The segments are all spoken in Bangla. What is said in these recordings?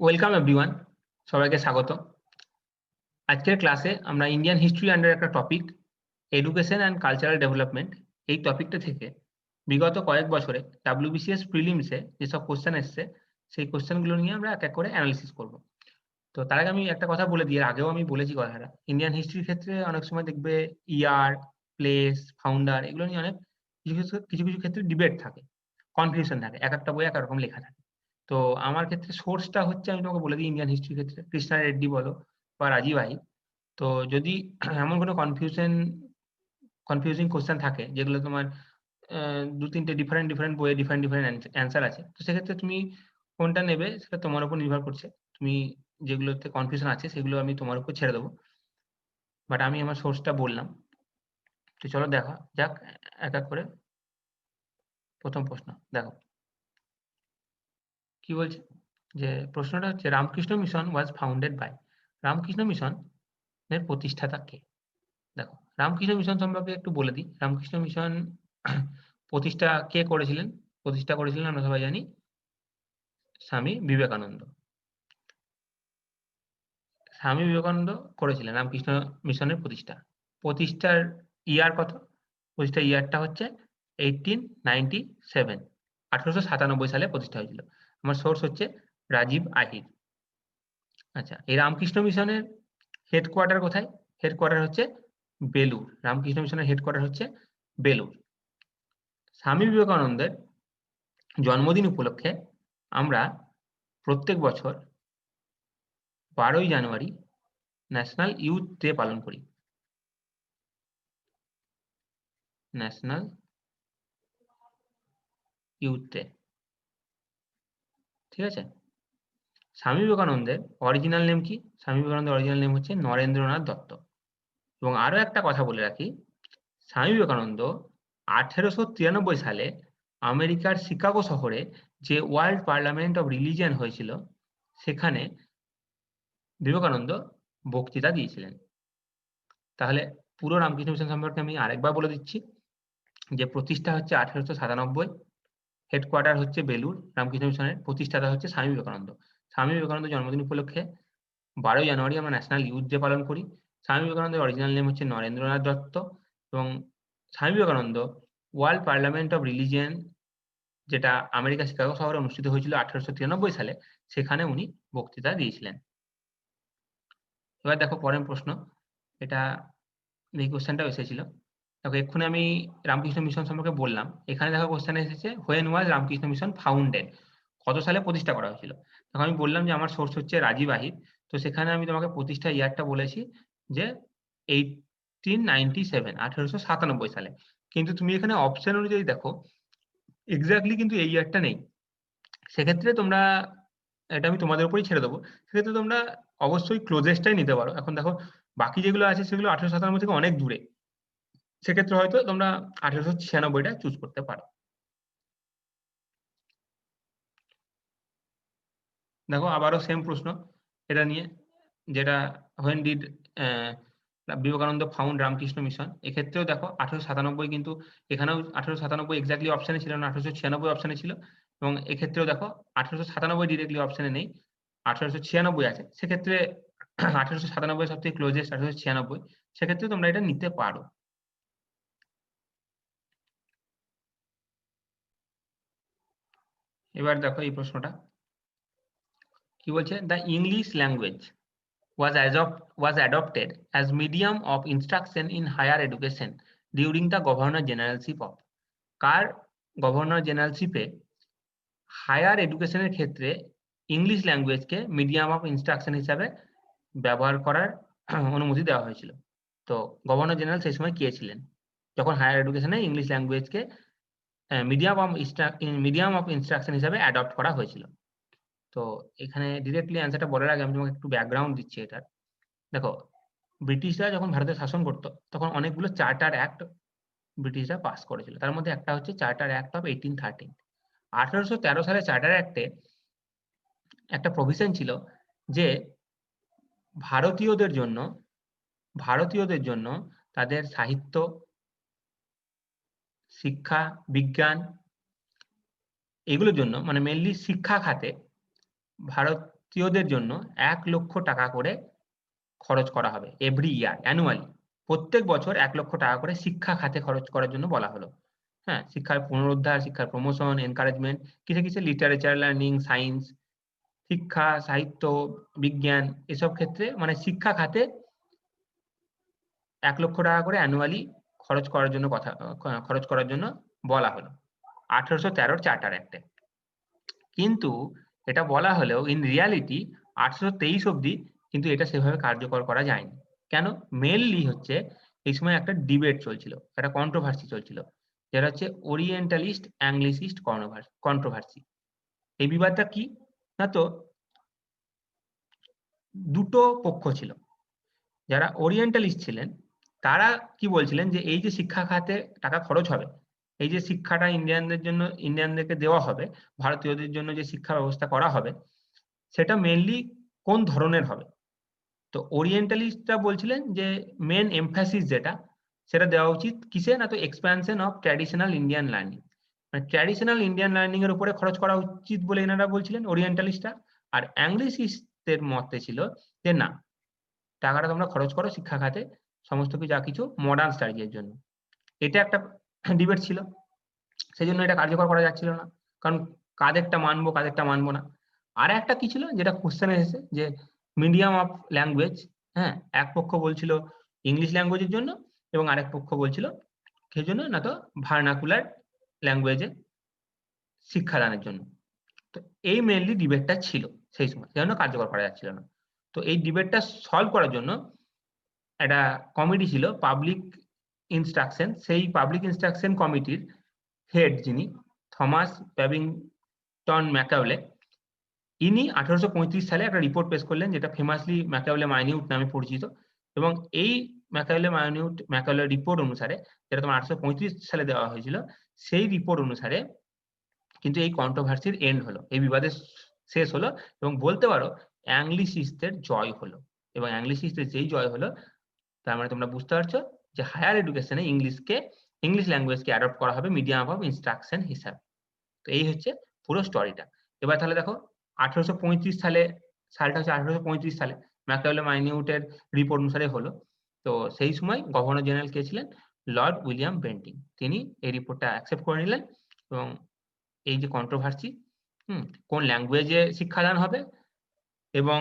ওয়েলকাম এভরিওয়ান, সবাইকে স্বাগত। আজকের ক্লাসে আমরা ইন্ডিয়ান হিস্ট্রি আন্ডার একটা topic education and cultural development, এই টপিকটা থেকে বিগত কয়েক বছরে WBCS প্রিলিমসে যেসব কোশ্চেন এসছে সেই কোশ্চেনগুলো নিয়ে আমরা এক এক করে অ্যানালিসিস করব। তো তার আগে আমি একটা কথা বলে দিই, আগেও আমি বলেছি কথাটা, ইন্ডিয়ান হিস্ট্রির ক্ষেত্রে অনেক সময় দেখবে ইয়ার, প্লেস, ফাউন্ডার এগুলো নিয়ে অনেক কিছু কিছু ক্ষেত্রে ডিবেট থাকে, কনফিউশন থাকে, এক একটা বই এক এক রকম লেখা থাকে। তো আমার ক্ষেত্রে সোর্সটা হচ্ছে, আমি তোমাকে বলে দিই, ইন্ডিয়ান হিস্ট্রির ক্ষেত্রে কৃষ্ণা রেড্ডি বলো বা রাজীব আহি। তো যদি এমন কোনো কনফিউজিং কোশ্চেন থাকে যেগুলো তোমার দু তিনটে ডিফারেন্ট বইয়ে ডিফারেন্ট অ্যান্সার আছে, তো সেক্ষেত্রে তুমি কোনটা নেবে সেটা তোমার উপর নির্ভর করছে। তুমি যেগুলোতে কনফিউশন আছে সেগুলো আমি তোমার উপর ছেড়ে দেবো, বাট আমি আমার সোর্সটা বললাম। তো চলো দেখা যাক এক এক করে। প্রথম প্রশ্ন দেখো কি বলছে, যে প্রশ্নটা হচ্ছে Ramakrishna mission was founded by. Ramakrishna mission এর প্রতিষ্ঠাতা কে? দেখো, রামকৃষ্ণ মিশন সম্পর্কে একটু বলে দিই। রামকৃষ্ণ মিশন প্রতিষ্ঠা কে করেছিলেন? প্রতিষ্ঠা করেছিলেন আমরা সবাই জানি স্বামী বিবেকানন্দ। স্বামী বিবেকানন্দ করেছিলেন রামকৃষ্ণ মিশনের প্রতিষ্ঠা। প্রতিষ্ঠার ইয়ার কত? প্রতিষ্ঠার ইয়ারটা হচ্ছে 1897, 1897 সালে প্রতিষ্ঠা হয়েছিল। আমার সোর্স হচ্ছে রাজীব আহির। আচ্ছা, এই রামকৃষ্ণ মিশনের হেডকোয়ার্টার কোথায়? হেডকোয়ার্টার হচ্ছে বেলুর। রামকৃষ্ণ মিশনের হেডকোয়ার্টার হচ্ছে বেলুর। স্বামী বিবেকানন্দের জন্মদিন উপলক্ষে আমরা প্রত্যেক বছর 12ই জানুয়ারি ন্যাশনাল ইউথ ডে পালন করি। ন্যাশনাল ইউথ ডে, ঠিক আছে? স্বামী বিবেকানন্দের অরিজিনাল নেম কি? স্বামী বিবেকানন্দের অরিজিনাল নেম হচ্ছে নরেন্দ্রনাথ দত্ত। এবং আরো একটা কথা বলে রাখি, স্বামী বিবেকানন্দ 1893 সালে আমেরিকার শিকাগো শহরে যে ওয়ার্ল্ড পার্লামেন্ট অফ রিলিজিয়ন হয়েছিল, সেখানে বিবেকানন্দ বক্তৃতা দিয়েছিলেন। তাহলে পুরো রামকৃষ্ণ মিশন সম্পর্কে আমি আরেকবার বলে দিচ্ছি, যে প্রতিষ্ঠা হচ্ছে 1897, হেডকোয়ার্টার হচ্ছে বেলুর। রামকৃষ্ণ মিশনের প্রতিষ্ঠাতা হচ্ছে স্বামী বিবেকানন্দ। স্বামী বিবেকানন্দ জন্মদিন উপলক্ষে 12ই জানুয়ারি আমরা ন্যাশনাল ইউথ ডে পালন করি। স্বামী বিবেকানন্দের অরিজিনাল নেম হচ্ছে নরেন্দ্রনাথ দত্ত। এবং Swami Vivekananda world parliament of religion, যেটা আমেরিকা শিকাগো শহরে অনুষ্ঠিত হয়েছিল 1893 সালে, সেখানে উনি বক্তৃতা দিয়েছিলেন। এবার দেখো পরের প্রশ্ন, এটা এই কোশ্চেনটাও এসেছিল। দেখো, এক্ষুনি আমি রামকৃষ্ণ মিশন সম্পর্কে বললাম, এখানে দেখো কোশ্চেন এসেছে when was Ramakrishna mission founded, কত সালে প্রতিষ্ঠা করা হয়েছিল। তখন আমি বললাম যে আমার সোর্স হচ্ছে রাজীব আহির। তো সেখানে আমি তোমাকে প্রতিষ্ঠা ইয়ারটা বলেছি যে 1897, 1897 সালে। কিন্তু তুমি এখানে অপশন অনুযায়ী দেখো এক্স্যাক্টলি কিন্তু এই ইয়ারটা নেই। সেক্ষেত্রে তোমরা, এটা আমি তোমাদের উপরই ছেড়ে দেবো, সেক্ষেত্রে তোমরা অবশ্যই ক্লোজেস্টটাই নিতে পারো। এখন দেখো বাকি যেগুলো আছে সেগুলো 1897 থেকে অনেক দূরে, সেক্ষেত্রে হয়তো তোমরা 1896টা চুজ করতে পারো। দেখো আবারও সেম প্রশ্ন এটা নিয়ে, যেটা when did Vivekananda found Ramakrishna mission. এক্ষেত্রেও দেখো 1897, কিন্তু এখানেও 1897 এক্স্যাক্টলি অপশনে ছিল না, 1896 অপশনে ছিল। এবং এক্ষেত্রেও দেখো 1897 ডিরেক্টলি অপশনে নেই, 1896 আছে। সেক্ষেত্রে 1897 সব থেকে ক্লোজেস্ট 1896, সেক্ষেত্রে তোমরা এটা নিতে পারো। এবার দেখো এই প্রশ্নটা কি বলছে, the English language was adopted as medium of instruction in higher education during the governor generalship of। কার গভর্নর জেনারেলশিপে হায়ার এডুকেশনের ক্ষেত্রে ইংলিশ ল্যাঙ্গুয়েজকে মিডিয়াম অফ ইনস্ট্রাকশন হিসাবে ব্যবহার করার অনুমতি দেওয়া হয়েছিল? তো গভর্নর জেনারেল সেই সময় কে ছিলেন যখন হায়ার এডুকেশনে ইংলিশ ল্যাঙ্গুয়েজকে মিডিয়াম অফ ইনস্ট্রাকশন হিসাবে অ্যাডপ্ট করা হয়েছিল? তো এখানে ডিরেক্টলি অ্যান্সারটা বলার আগে আমি তোমাকে একটু ব্যাকগ্রাউন্ড দিচ্ছি এটার। দেখো, ব্রিটিশরা যখন ভারতে শাসন করতো তখন অনেকগুলো চার্টার অ্যাক্ট ব্রিটিশরা পাস করেছিল। তার মধ্যে একটা হচ্ছে চার্টার অ্যাক্ট অফ 1813। 1813 সালে চার্টার অ্যাক্টে একটা প্রভিশন ছিল যে ভারতীয়দের জন্য তাদের সাহিত্য, শিক্ষা, বিজ্ঞান এগুলোর জন্য, মানে মেনলি শিক্ষা খাতে ভারতীয়দের জন্য 1 লক্ষ টাকা করে খরচ করা হবে এভরি ইয়ার অ্যানুয়ালি। প্রত্যেক বছর 1 লক্ষ টাকা করে শিক্ষা খাতে খরচ করার জন্য বলা হলো। হ্যাঁ, শিক্ষার পুনরুদ্ধার, শিক্ষার প্রমোশন, এনকারেজমেন্ট, কিসে, কিসে লিটারেচার লার্নিং, সায়েন্স, শিক্ষা, সাহিত্য, বিজ্ঞান এসব ক্ষেত্রে মানে শিক্ষা খাতে 1 লক্ষ টাকা করে অ্যানুয়ালি খরচ করার জন্য খরচ করার জন্য বলা হলো 1813 চার্টার অ্যাক্টে। কিন্তু এটা বলা হলেও ইন রিয়ালিটি 1823 অবধি কিন্তু এটা সেভাবে কার্যকর করা যায়নি। কেন? মেইনলি হচ্ছে এই সময় একটা ডিবেট চলছিল, একটা কন্ট্রোভার্সি চলছিল। যেটা হচ্ছে ওরিয়েন্টালিস্ট অ্যাংলিসিস্ট কন্ট্রোভার্সি। এই বিবাদটা কি? না তো দুটো পক্ষ ছিল। যারা ওরিয়েন্টালিস্ট ছিলেন তারা কি বলছিলেন যে এই যে শিক্ষা খাতে টাকা খরচ হবে, এই যে শিক্ষাটা ইন্ডিয়ানদেরকে দেওয়া হবে, ভারতীয়দের জন্য যে শিক্ষা ব্যবস্থা করা হবে সেটা মেইনলি কোন ধরনের হবে? তো ওরিয়েন্টালিস্টরা বলছিলেন যে মেইন এমফাসিস যেটা সেটা দেওয়া উচিত কিসে? না তো expansion of traditional Indian learning. মানে ট্র্যাডিশনাল ইন্ডিয়ান লার্নিং এর উপরে খরচ করা উচিত বলে এনারা বলছিলেন ওরিয়েন্টালিস্টরা। আর অ্যাংলিসিস্টদের মতে ছিল যে না, টাকাটা তোমরা খরচ করো শিক্ষা খাতে সমস্ত যা কিছু মডার্ন স্টাডিজের জন্য। এটা একটা ডিবেট ছিল। সেজন্য এটা কার্যকর করা যাচ্ছিল না। কারণ কাদেরটা মানবো, কাদেরটা মানবো না। আর একটা কি ছিল যেটা কোশ্চেনে এসেছে যে মিডিয়াম অফ ল্যাঙ্গুয়েজ। হ্যাঁ, এক পক্ষ বলছিল ইংলিশ ল্যাঙ্গুয়েজের জন্য এবং আরেক পক্ষ বলছিল কি জন্য? না তো ভার্নাকুলার ল্যাঙ্গুয়েজে শিক্ষাদানের জন্য। তো এই মেইনলি ডিবেটটা ছিল সেই সময়। সেজন্য কার্যকর করা যাচ্ছিল না। তো এই ডিবেটটা সলভ করার জন্য একটা কমিটি ছিল পাবলিক ইনস্ট্রাকশন। সেই পাবলিক ইনস্ট্রাকশন কমিটির হেড যিনি থমাস ব্যাবিংটন ম্যাকাউলে, ইনি 1835 সালে একটা রিপোর্ট পেশ করলেন যেটা ফেমাসলি ম্যাকাউলে মাইনিউট নামে পরিচিত। এবং এই ম্যাকাউলে রিপোর্ট অনুসারে, যেটা তোমার 1835 সালে দেওয়া হয়েছিল, সেই রিপোর্ট অনুসারে কিন্তু এই কন্ট্রোভার্সির এন্ড হলো, এই বিবাদের শেষ হলো এবং বলতে পারো অ্যাংলিসিস্টদের জয় হলো। এবং অ্যাংলিসিস্টদের যেই জয় হলো তার মানে তোমরা বুঝতে পারছো যে হায়ার এডুকেশনে ইংলিশ ল্যাঙ্গুয়েজকে অ্যাডপ্ট করা হবে মিডিয়াম অফ ইনস্ট্রাকশন হিসাবে। তো এই হচ্ছে পুরো স্টোরিটা। এবার তাহলে দেখো 1835 সালটা হচ্ছে 1835 সালে ম্যাকাউলে মাইনিউটের রিপোর্ট অনুসারে হলো। তো সেই সময় গভর্নর জেনারেল কে ছিলেন? Lord William Bentinck. তিনি এই রিপোর্টটা অ্যাকসেপ্ট করে নিলেন এবং এই যে কন্ট্রোভার্সি, কোন ল্যাঙ্গুয়েজে শিক্ষাদান হবে এবং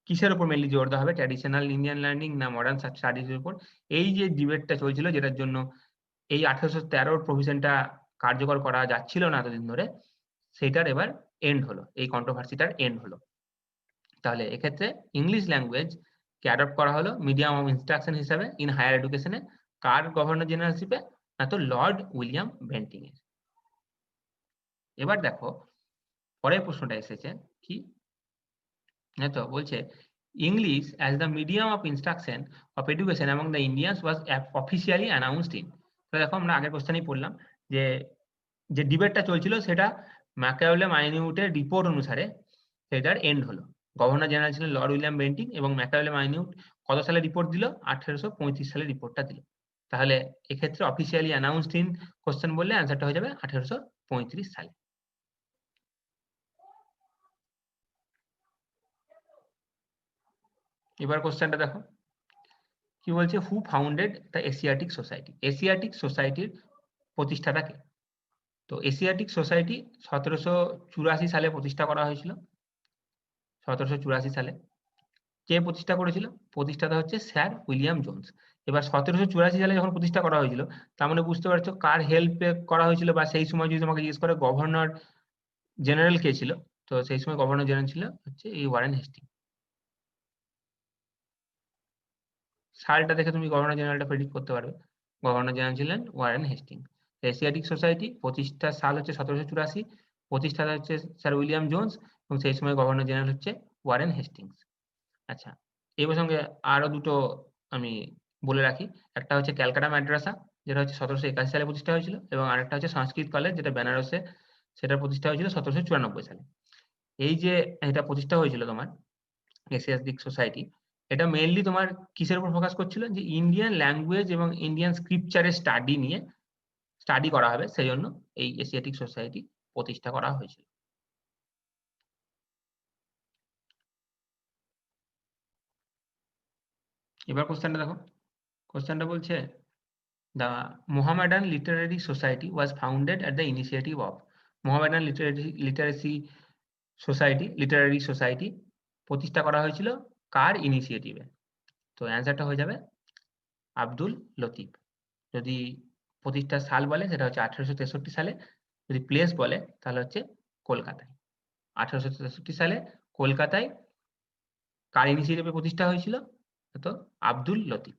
কিসের উপর মেইনলি জোর দেওয়া হবে, ট্র্যাডিশনাল ইন্ডিয়ান লার্নিং না মডার্ন স্টাডিজের উপর, এই যে ডিবেটটা চলছিল যেটার জন্য এই 1813 প্রভিশনটা কার্যকর করা যাচ্ছিল না এতদিন ধরে, সেটার এবার এন্ড হলো, এই কন্ট্রোভার্সিটার এন্ড হলো। তাহলে এক্ষেত্রে ইংলিশ ল্যাঙ্গুয়েজ কে অ্যাডপ্ট করা হলো মিডিয়াম অফ ইনস্ট্রাকশন হিসাবে ইন হায়ার এডুকেশনে, কার গভর্নর জেনারেলশিপে? না তো লর্ড উইলিয়াম বেন্টিং এর। এবার দেখো পরের প্রশ্নটা এসেছে কি, তো বলছে English as the medium of instruction of education among the Indians was officially announced in. তো দেখো আমরা আগের কোশ্চেনেই পড়লাম যে যে ডিবেটটা চলছিল সেটা ম্যাকাউলে মাইনিউটের রিপোর্ট অনুসারে সেটার এন্ড হলো। গভর্নর জেনারেল ছিলেন লর্ড উইলিয়াম বেন্টিং এবং ম্যাকাউলে মাইনিউট কত সালে রিপোর্ট দিল? 1835 সালে রিপোর্টটা দিল। তাহলে এক্ষেত্রে অফিসিয়ালি অ্যানাউন্সড ইন কোশ্চেন বললে অ্যান্সারটা হয়ে যাবে 1835 সালে। এবার কোশ্চেনটা দেখো কি বলছে, who founded the Asiatic society? Asiatic সোসাইটির প্রতিষ্ঠাতা কে? তো এশিয়াটিক সোসাইটি 1784 সালে প্রতিষ্ঠা করা হয়েছিল। 1784 সালে কে প্রতিষ্ঠা করেছিল? প্রতিষ্ঠাতা হচ্ছে স্যার উইলিয়াম জোন্স। এবার 1784 সালে যখন প্রতিষ্ঠা করা হয়েছিল তার মানে বুঝতে পারছো কার হেল্পে করা হয়েছিল, বা সেই সময় যদি তোমাকে জিজ্ঞেস করে গভর্নর জেনারেল কে ছিল, তো সেই সময় গভর্নর জেনারেল ছিল হচ্ছে এই ওয়ারেন হেস্টিং। সালটা দেখে তুমি গভর্নর জেনারেলটা প্রেডিক্ট করতে পারবে। গভর্নর জেনারেল ছিলেন ওয়ারেন হেস্টিং। এশিয়াটিক সোসাইটি প্রতিষ্ঠার সাল হচ্ছে 1784, প্রতিষ্ঠাতা হচ্ছে স্যার উইলিয়াম জোন্স এবং সেই সময় গভর্নর জেনারেল হচ্ছে ওয়ারেন হেস্টিংস। আচ্ছা, এই প্রসঙ্গে আরো দুটো আমি বলে রাখি। একটা হচ্ছে ক্যালকাটা মাদ্রাসা, যেটা হচ্ছে 1781 সালে প্রতিষ্ঠা হয়েছিল, এবং আরেকটা হচ্ছে সংস্কৃত কলেজ, যেটা বেনারসে, সেটা প্রতিষ্ঠা হয়েছিল 1794 সালে। এই যে এটা প্রতিষ্ঠা হয়েছিল তোমার এশিয়াটিক সোসাইটি, এটা মেইনলি তোমার কিসের উপর ফোকাস করছিল? যে ইন্ডিয়ান ল্যাঙ্গুয়েজ এবং ইন্ডিয়ান স্ক্রিপচারের স্টাডি করা হবে, সেই জন্য এই এশিয়াটিক সোসাইটি প্রতিষ্ঠা করা হয়েছিল। এবার কোশ্চেনটা দেখো, কোশ্চেনটা বলছে the Mohammedan Literary society was founded at the initiative of. Mohammedan Literary society প্রতিষ্ঠা করা হয়েছিল কার ইনিশিয়েটিভে? তো অ্যান্সারটা হয়ে যাবে আব্দুল লতিফ। যদি প্রতিষ্ঠার সাল বলে সেটা হচ্ছে 1863 সালে, যদি প্লেস বলে তাহলে হচ্ছে কলকাতায়। 1863 সালে কলকাতায় কার ইনিশিয়েটিভে প্রতিষ্ঠা হয়েছিল? তো আব্দুল লতিফ।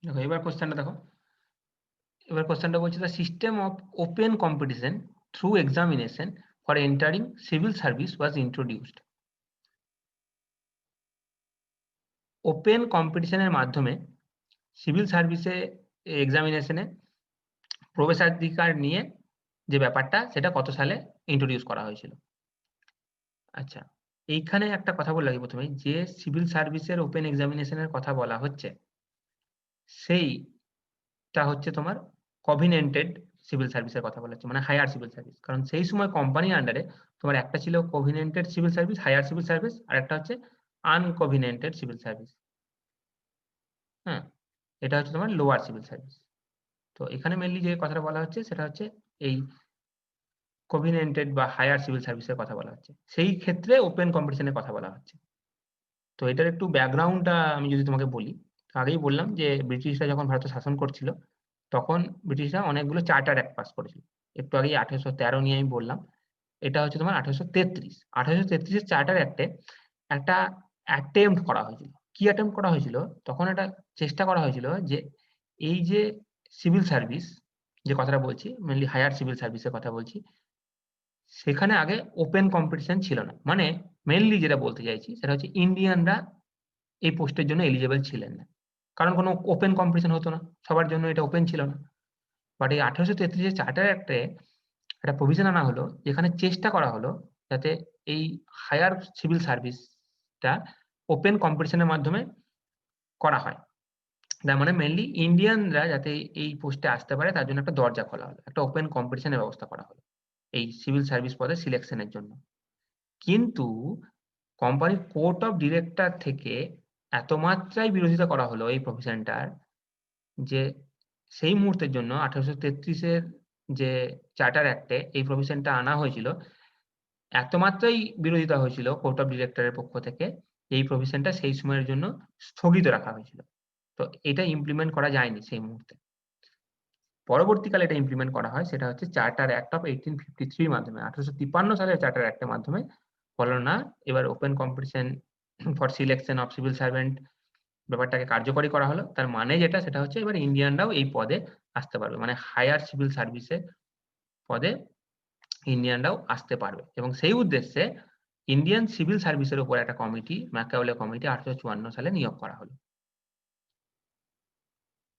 দেখো এবার কোশ্চেনটা দেখো, এবার কোশ্চেনটা বলছে the system of open competition through examination for entering civil service was introduced. Open কম্পিটিশনের মাধ্যমে সিভিল সার্ভিসে এক্সামিনেশনে প্রবেশাধিকার নিয়ে যে ব্যাপারটা সেটা কত সালে ইন্ট্রোডিউস করা হয়েছিল? আচ্ছা, এইখানে একটা কথা বলে রাখি প্রথমেই, যে সিভিল সার্ভিসের ওপেন এক্সামিনেশনের কথা বলা হচ্ছে সেইটা হচ্ছে তোমার কভিনেন্টেড সিভিল সার্ভিসের কথা বলা হচ্ছে, মানে হায়ার সিভিল সার্ভিস। কারণ সেই সময় কোম্পানির আন্ডারে তোমার একটা ছিল covenanted civil service, higher civil service, আর একটা হচ্ছে আনকভিনেন্টেড সিভিল সার্ভিস। হ্যাঁ, এটা হচ্ছে তোমার লোয়ার সিভিল সার্ভিস। তো এখানে মেইনলি যে কথাটা বলা হচ্ছে সেটা হচ্ছে এই কভিনেন্টেড বা হায়ার সিভিল সার্ভিসের কথা বলা হচ্ছে, সেই ক্ষেত্রে ওপেন কম্পিটিশনের কথা বলা হচ্ছে। তো এটার একটু ব্যাকগ্রাউন্ডটা আমি যদি তোমাকে বলি, আগেই বললাম যে ব্রিটিশরা যখন ভারতে শাসন করছিল তখন ব্রিটিশরা অনেকগুলো চার্টার অ্যাক্ট পাস করেছিল। একটু আগেই 1813 নিয়ে আমি বললাম, এটা হচ্ছে তোমার 1833। 1833 এর চার্টার অ্যাক্টে একটা অ্যাটেম্প্ট করা হয়েছিল। কি অ্যাটেম্প্ট করা হয়েছিল? তখন একটা চেষ্টা করা হয়েছিল যে এই যে সিভিল সার্ভিস, যে কথাটা বলছি মেইনলি হায়ার সিভিল সার্ভিসের কথা বলছি, সেখানে আগে ওপেন কম্পিটিশন ছিল না। মানে মেইনলি যেটা বলতে চাইছি সেটা হচ্ছে ইন্ডিয়ানরা এই পোস্টের জন্য এলিজিবল ছিলেন না। কারণ কোনো ওপেন কম্পিটিশন হতো না, সবার জন্য এটা ওপেন ছিল না। বাট এই 1833 এর চার্টার অ্যাক্টে একটা প্রভিশন আনা হলো, যেখানে চেষ্টা করা হলো যাতে এই হায়ার সিভিল সার্ভিসটা ওপেন কম্পিটিশনের মাধ্যমে করা হয়। তার মানে মেইনলি ইন্ডিয়ানরা যাতে এই পোস্টে আসতে পারে তার জন্য একটা দরজা খোলা হলো, একটা ওপেন কম্পিটিশনের ব্যবস্থা করা হলো এই সিভিল সার্ভিস পদে সিলেকশনের জন্য। কিন্তু কোম্পানির কোর্ট অফ ডিরেক্টর থেকে এত মাত্রায় বিরোধিতা করা হলো এই প্রভিশনটার, যে সেই মুহূর্তের জন্য 1833 এর যে চার্টার অ্যাক্টে এই প্রভিশনটা আনা হয়েছিল, এত মাত্রাই বিরোধিতা হয়েছিল কোর্ট অফ ডিরেক্টরের পক্ষ থেকে, এই প্রভিশনটা সেই সময়ের জন্য স্থগিত রাখা হয়েছিল। তো এটা ইমপ্লিমেন্ট করা যায়নি সেই মুহূর্তে। পরবর্তীকালে এটা ইমপ্লিমেন্ট করা হয়, সেটা হচ্ছে চার্টার অ্যাক্ট অফ 1853 এর মাধ্যমে। 1853 সালের চার্টার অ্যাক্টের মাধ্যমে হলো না, এবার open competition for selection of civil servant ব্যাপারটাকে কার্যকরী করা হলো। তার মানে যেটা সেটা হচ্ছে এবার ইন্ডিয়ানরাও এই পদে আসতে পারবে, মানে হায়ার সিভিল সার্ভিসের পদে ইন্ডিয়ানরাও আসতে পারবে। এবং সেই উদ্দেশ্যে ইন্ডিয়ান সিভিল সার্ভিসের উপর একটা কমিটি, ম্যাকাওলে কমিটি 1854 সালে নিয়োগ করা হলো।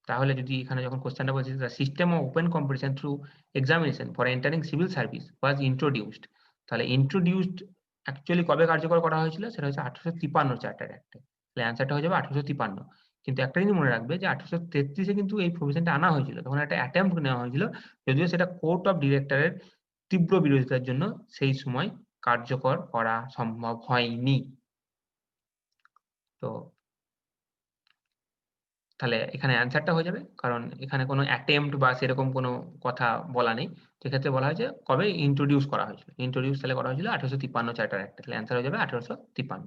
তাহলে যদি এখানে যখন কোশ্চেনটা বলছে the system of open competition through examination for entering civil service was introduced, তাহলে ইন্ট্রোডিউসড অ্যাকচুয়ালি কবে কার্যকর করা হয়েছিল? সেটা হচ্ছে 1853 চার্টার অ্যাক্টে। তাহলে অ্যান্সারটা হয়ে যাবে 1853। কিন্তু একটা জিনিস মনে রাখবে যে 1833 এ কিন্তু এই প্রভিশনটা আনা হয়েছিল, তখন একটা অ্যাটেম্প্ট নেওয়া হয়েছিল, যদিও সেটা কোর্ট অফ ডিরেক্টরের তীব্র বিরোধিতার জন্য সেই সময় কার্যকর করা সম্ভব হয়নি। তো তাহলে এখানে অ্যান্সারটা হয়ে যাবে, কারণ এখানে কোনো অ্যাটেম্প্ট বা সেরকম কোনো কথা বলা নেই। সেক্ষেত্রে বলা হয়েছে কবে ইন্ট্রোডিউস করা হয়েছিল। ইন্ট্রোডিউস তাহলে করা হয়েছিল 1853 চার্টার অ্যাক্টে। তাহলে অ্যান্সার হয়ে যাবে 1853।